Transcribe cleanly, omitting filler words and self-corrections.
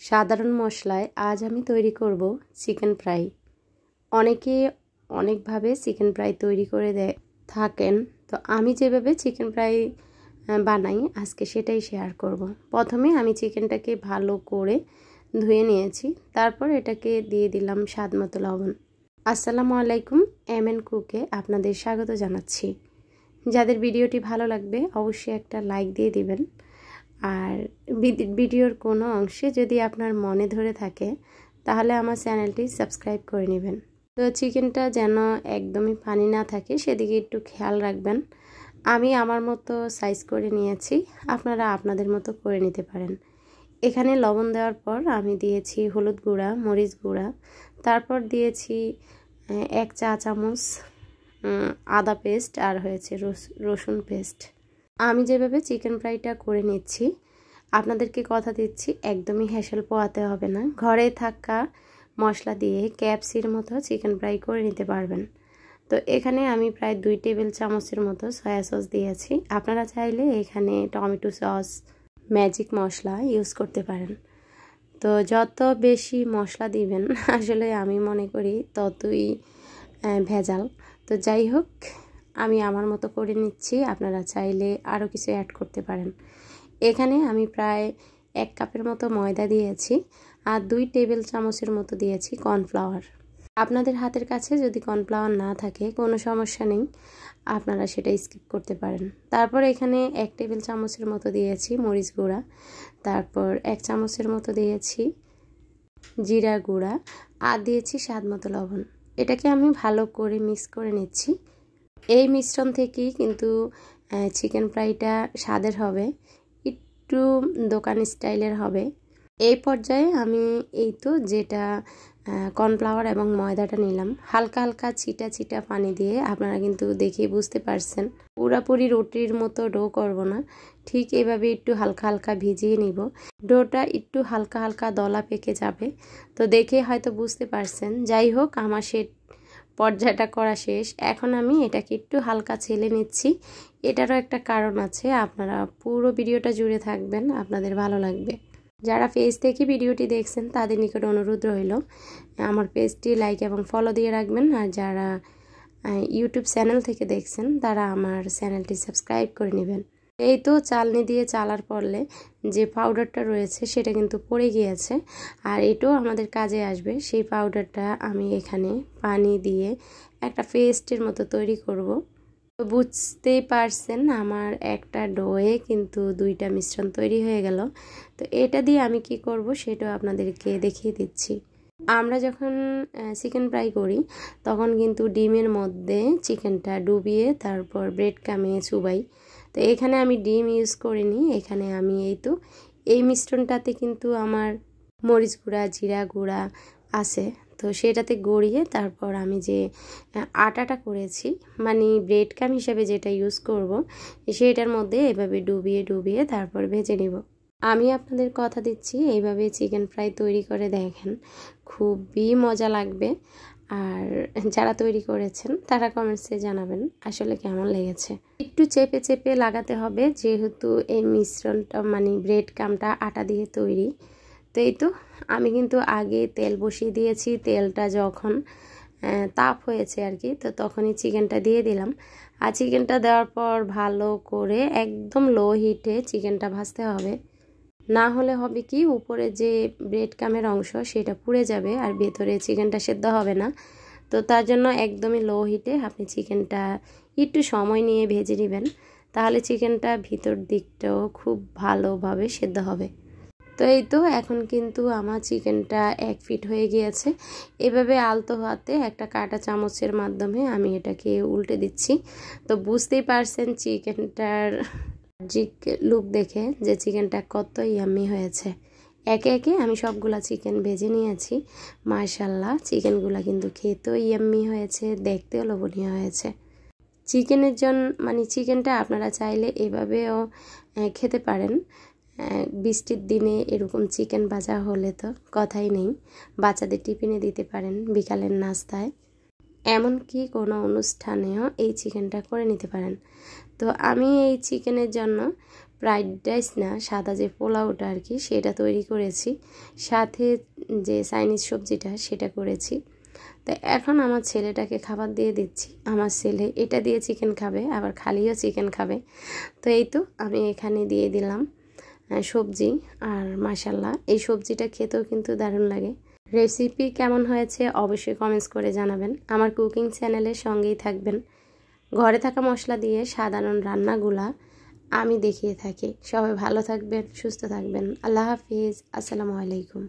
সাধারণ মশলায় আজ আমি তৈরি করব চিকেন ফ্রাই। অনেকে অনেকভাবে চিকেন ফ্রাই তৈরি করে থাকেন, তো আমি যেভাবে চিকেন ফ্রাই বানাই আজকে সেটাই শেয়ার করব। প্রথমে আমি চিকেনটাকে ভালো করে ধুয়ে নিয়েছি, তারপর এটাকে দিয়ে দিলাম স্বাদমতো লবণ। আসসালামু আলাইকুম, এমএন কুকে আপনাদের স্বাগত জানাচ্ছি। যাদের ভিডিওটি ভালো লাগবে অবশ্যই একটা লাইক দিয়ে দিবেন, আর ভিডিওর কোনো অংশে যদি আপনার মনে ধরে থাকে তাহলে আমার চ্যানেলটি সাবস্ক্রাইব করে নেবেন। তো চিকেনটা যেন একদমই পানি না থাকে সেদিকে একটু খেয়াল রাখবেন। আমি আমার মতো সাইজ করে নিয়েছি, আপনারা আপনাদের মতো করে নিতে পারেন। এখানে লবণ দেওয়ার পর আমি দিয়েছি হলুদ গুঁড়া, মরিচ গুঁড়া, তারপর দিয়েছি 1 চা চামচ আদা পেস্ট, আর হয়েছে রসুন পেস্ট। আমি যেভাবে চিকেন ফ্রাইটা করে নিচ্ছি আপনাদেরকে কথা দিচ্ছি একদমই হ্যাসেল পোয়াতে হবে না। ঘরে থাকা মশলা দিয়ে ক্যাপসির মতো চিকেন ফ্রাই করে নিতে পারবেন। তো এখানে আমি প্রায় 2 টেবিল চামচের মতো সয়া সস দিয়েছি। আপনারা চাইলে এখানে টমেটো সস, ম্যাজিক মশলা ইউজ করতে পারেন। তো যত বেশি মশলা দিবেন আসলে আমি মনে করি ততই ভেজাল। তো যাই হোক, আমি আমার মতো করে নিচ্ছি, আপনারা চাইলে আরও কিছু অ্যাড করতে পারেন। এখানে আমি প্রায় 1 কাপের মতো ময়দা দিয়েছি, আর 2 টেবিল চামচের মতো দিয়েছি কর্নফ্লাওয়ার। আপনাদের হাতের কাছে যদি কর্নফ্লাওয়ার না থাকে কোনো সমস্যা নেই, আপনারা সেটা স্কিপ করতে পারেন। তারপর এখানে 1 টেবিল চামচের মতো দিয়েছি মরিচ গুঁড়া, তারপর 1 চামচের মতো দিয়েছি জিরা গুঁড়া, আর দিয়েছি স্বাদমতো লবণ। এটাকে আমি ভালো করে মিক্স করে নিচ্ছি। এই মিশ্রণ থেকেই কিন্তু চিকেন ফ্রাইটা স্বাদের হবে, একটু দোকান স্টাইলের হবে। এই পর্যায়ে আমি যেটা কর্নফ্লাওয়ার এবং ময়দাটা নিলাম, হালকা হালকা ছিটা ছিটা পানি দিয়ে, আপনারা কিন্তু দেখে বুঝতে পারছেন পুরাপুরি রুটির মতো ডো করব না, ঠিক এভাবে একটু হালকা হালকা ভিজিয়ে নিব। ডোটা একটু হালকা হালকা দলা পেকে যাবে, তো দেখে হয়তো বুঝতে পারছেন। যাই হোক, আমার পর্যায়টা করা শেষ। এখন আমি এটাকে একটু হালকা ছেলে নিচ্ছি। এটারও একটা কারণ আছে, আপনারা পুরো ভিডিওটা জুড়ে থাকবেন, আপনাদের ভালো লাগবে। যারা পেজ থেকে ভিডিওটি দেখছেন তাদের নিকট অনুরোধ রইল আমার পেজটি লাইক এবং ফলো দিয়ে রাখবেন, আর যারা ইউটিউব চ্যানেল থেকে দেখছেন তারা আমার চ্যানেলটি সাবস্ক্রাইব করে নেবেন। এই তো চালনি দিয়ে চালার পরলে যে পাউডারটা রয়েছে সেটা কিন্তু পড়ে গিয়েছে, আর এটাও আমাদের কাজে আসবে। সেই পাউডারটা আমি এখানে পানি দিয়ে একটা পেস্টের মতো তৈরি করব। তো বুঝতেই পারছেন আমার একটা ডোয়ে কিন্তু 2টা মিশ্রণ তৈরি হয়ে গেল। তো এটা দিয়ে আমি কি করব সেটাও আপনাদেরকে দেখিয়ে দিচ্ছি। আমরা যখন চিকেন ফ্রাই করি তখন কিন্তু ডিমের মধ্যে চিকেনটা ডুবিয়ে তারপর ব্রেড ক্রামে চুবাই। তো এখানে আমি ডিম ইউজ করিনি, এখানে আমি এই মিশ্রণটাতে কিন্তু আমার মরিচ গুঁড়া, জিরা গুঁড়া আছে, তো সেটাতে গড়িয়ে তারপর আমি যে আটাটা করেছি, মানে ব্রেড ক্রাম হিসাবে যেটা ইউজ করব, সেটার মধ্যে এভাবে ডুবিয়ে ডুবিয়ে তারপর ভেজে নিব। আমি আপনাদের কথা দিচ্ছি এইভাবে চিকেন ফ্রাই তৈরি করে দেখেন, খুবই মজা লাগবে। আর যারা তৈরি করেছেন তারা কমেন্টসে জানাবেন আসলে কেমন লেগেছে। একটু চেপে চেপে লাগাতে হবে, যেহেতু এই মিশ্রণটা মানে ব্রেড ক্রামটা আটা দিয়ে তৈরি। তো আমি কিন্তু আগে তেল বসিয়ে দিয়েছি, তেলটা যখন তাপ হয়েছে আর কি, তো তখনই চিকেনটা দিয়ে দিলাম। আর চিকেনটা দেওয়ার পর ভালো করে একদম লো হিটে চিকেনটা ভাজতে হবে, না হলে হবে কি উপরে যে ব্রেড ক্রামের অংশ সেটা পুড়ে যাবে আর ভেতরে চিকেনটা সেদ্ধ হবে না। তো তার জন্য একদমই লো হিটে আপনি চিকেনটা একটু সময় নিয়ে ভেজে নেবেন, তাহলে চিকেনটা ভিতর দিকটাও খুব ভালোভাবে সেদ্ধ হবে। তো এখন কিন্তু আমার চিকেনটা 1 ফিট হয়ে গিয়েছে। এভাবে আলতো হাতে একটা কাঁটা চামচের মাধ্যমে আমি এটাকে উল্টে দিচ্ছি। তো বুঝতেই পারছেন চিকেনটার লুক দেখে যে চিকেনটা কত ইয়াম্মি হয়েছে। একে একে আমি সবগুলা চিকেন ভেজে নিয়েছি। মাশাআল্লাহ, চিকেনগুলা কিন্তু খেতেও ইয়াম্মি হয়েছে, দেখতেও লোভনীয় হয়েছে। চিকেনটা আপনারা চাইলে এভাবেও খেতে পারেন। বৃষ্টির দিনে এরকম চিকেন ভাজা হলে তো কথাই নেই, বাচ্চাদের টিফিনে দিতে পারেন, বিকালের নাস্তায়, এমনকি কোনো অনুষ্ঠানেও এই চিকেনটা করে নিতে পারেন। তো আমি এই চিকেনের জন্য ফ্রাইড রাইস না, সাদা যে পোলাওটা আর কি সেটা তৈরি করেছি, সাথে যে চাইনিজ সবজিটা সেটা করেছি। তো এখন আমার ছেলেটাকে খাবার দিয়ে দিচ্ছি। আমার ছেলে এটা দিয়ে চিকেন খাবে, আবার খালিও চিকেন খাবে। তো এই তো আমি এখানে দিয়ে দিলাম সবজি। আর মাশাল্লাহ এই সবজিটা খেতেও কিন্তু দারুণ লাগে। রেসিপি কেমন হয়েছে অবশ্যই কমেন্টস করে জানাবেন। আমার কুকিং চ্যানেলের সঙ্গেই থাকবেন। ঘরে থাকা মশলা দিয়ে সাধারণ রান্নাগুলা আমি দেখিয়ে থাকি। সবাই ভালো থাকবেন, সুস্থ থাকবেন। আল্লাহ হাফিজ। আসসালামু আলাইকুম।